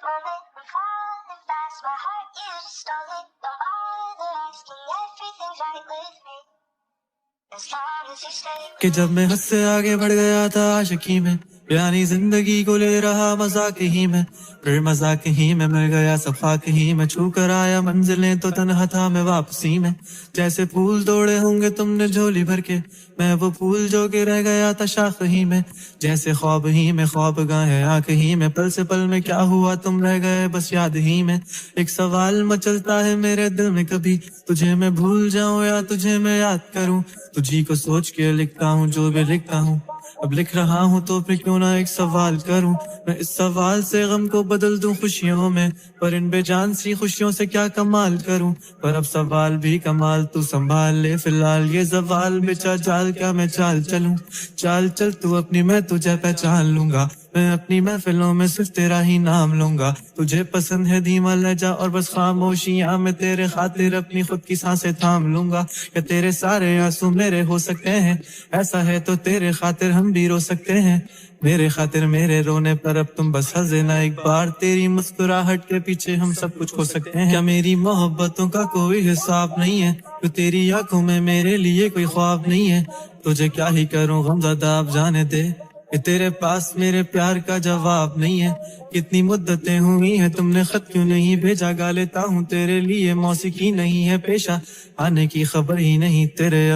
moment, we're falling fast. My heart, you just stole it. Don't bother asking, everything's right with me. As long as you stay with कि जब मैं हद से आगे बढ़ गया था आशिकी में, यानी जिंदगी को ले रहा मजाक ही में, फिर मजाक ही में मिल गया सफाक ही में, छू कर आया मंजिलें तो तन्हा था मैं वापसी में। जैसे फूल तोड़े होंगे तुमने झोली भर के, मैं वो फूल जो के रह गया था शाख ही में। जैसे ख्वाब ही में ख्वाब गाए आंख ही में, पल से पल में क्या हुआ तुम रह गए बस याद ही में। एक सवाल मचलता है मेरे दिल में, कभी तुझे मैं भूल जाऊं या तुझे मैं याद करूं। तुझी को सोच के लिखता हूँ जो भी लिखता हूँ, अब लिख रहा हूँ तो फिर क्यों ना एक सवाल करूं। मैं इस सवाल से गम को बदल दूं खुशियों में, पर इन बेजान सी खुशियों से क्या कमाल करूं। पर अब सवाल भी कमाल तू संभाल ले, फिलहाल ये सवाल बेचा जाल क्या मैं चाल चलूं। चाल चल तू अपनी, मैं तुझे पहचान लूंगा, मैं अपनी महफिलों में सिर्फ तेरा ही नाम लूंगा। तुझे पसंद है धीमा लहजा और बस खामोशियां, मैं तेरे खातिर अपनी खुद की सांसें थाम लूंगा। क्या तेरे सारे आंसू मेरे हो सकते हैं, ऐसा है तो तेरे खातिर हम भी रो सकते हैं। मेरे खातिर मेरे रोने पर अब तुम बस हंसे ना एक बार, तेरी मुस्कुराहट के पीछे हम सब कुछ खो सकते हैं। क्या मेरी मोहब्बतों का कोई हिसाब नहीं है, तो तेरी आंखों में मेरे लिए कोई ख्वाब नहीं है। तुझे क्या ही करूं गमज़दा अब जाने दे, कि तेरे पास मेरे प्यार का जवाब नहीं है। कितनी मुद्दतें हुई हैं तुमने खत क्यों नहीं भेजा, गा लेता हूँ तेरे लिए मौसीकी नहीं है पेशा, आने की खबर ही नहीं तेरे।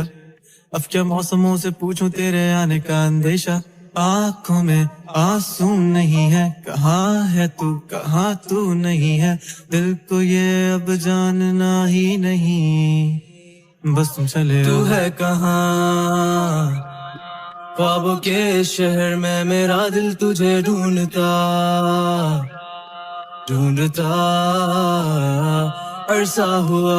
अब क्या मौसमों से पूछूं तेरे आने का अंदेशा, आंखों में आंसू नहीं है, कहाँ है तू कहाँ तू नहीं है। दिल को ये अब जानना ही नहीं, बस तुम चले तू है कहाँ। ख्वाबों के शहर में मेरा दिल तुझे ढूंढता ढूंढता अरसा हुआ,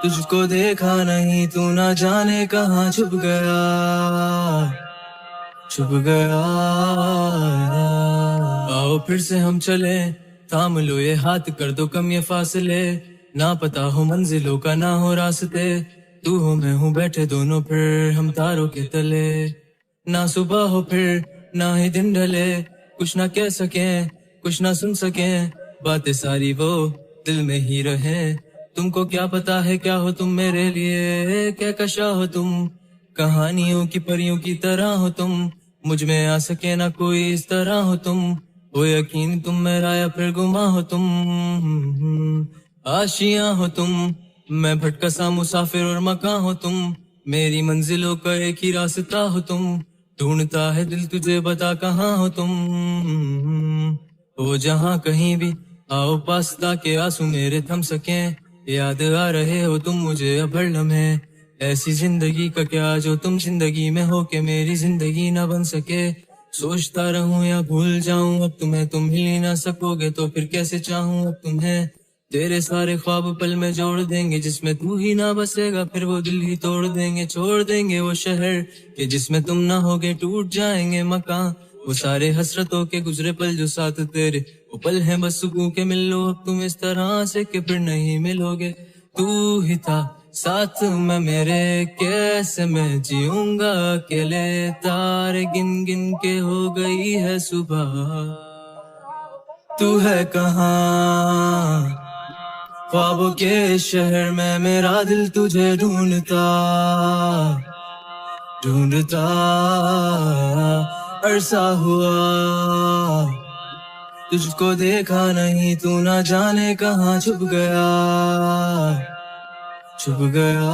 तुझको देखा नहीं तू ना जाने कहाँ छुप गया छुप गया। आओ फिर से हम चले, थाम लो ये हाथ कर दो कम ये फासले, ना पता हो मंजिलों का ना हो रास्ते, तू हो मैं हूँ बैठे दोनों फिर हम तारों के तले। ना सुबह हो फिर ना ही दिन ढले, कुछ ना कह सके कुछ ना सुन सके, बातें सारी वो दिल में ही रहे। तुमको क्या पता है क्या हो तुम मेरे लिए, क्या कशा हो तुम, कहानियों की परियों की तरह हो तुम, मुझ में आ सके ना कोई इस तरह हो तुम। वो यकीन तुम मेरा या फिर गुमा हो तुम, आशियां हो तुम, मैं भटका सा मुसाफिर और मकान हो तुम, मेरी मंजिलों का एक ही रास्ता हो तुम, ढूंढता है दिल तुझे बता कहाँ हो तुम। वो जहाँ कहीं भी आओ पास ताके आंसू मेरे थम सके, याद आ रहे हो तुम मुझे अब हर लम्हे, ऐसी जिंदगी का क्या जो तुम जिंदगी में हो के मेरी जिंदगी ना बन सके। सोचता रहूं या भूल जाऊं अब तुम्हें, तुम ही ना सकोगे तो फिर कैसे चाहूं अब तुम्हें। तेरे सारे ख्वाब पल में जोड़ देंगे, जिसमें तू ही ना बसेगा फिर वो दिल ही तोड़ देंगे। छोड़ देंगे वो शहर के जिसमें तुम ना होगे, टूट जाएंगे मकान वो सारे हसरतों के गुजरे पल जो साथ तेरे, वो पल हैं बस सुकून के। मिल लो अब तुम इस तरह से कि फिर नहीं मिलोगे। तू ही था साथ में मेरे, कैसे मैं जीऊंगा अकेले, तारे गिन गिन के हो गई है सुबह, तू है कहाँ। ख्वाबों के शहर में मेरा दिल तुझे ढूंढता ढूंढता अरसा हुआ, तुझको देखा नहीं तू ना जाने कहाँ छुप गया छुप गया।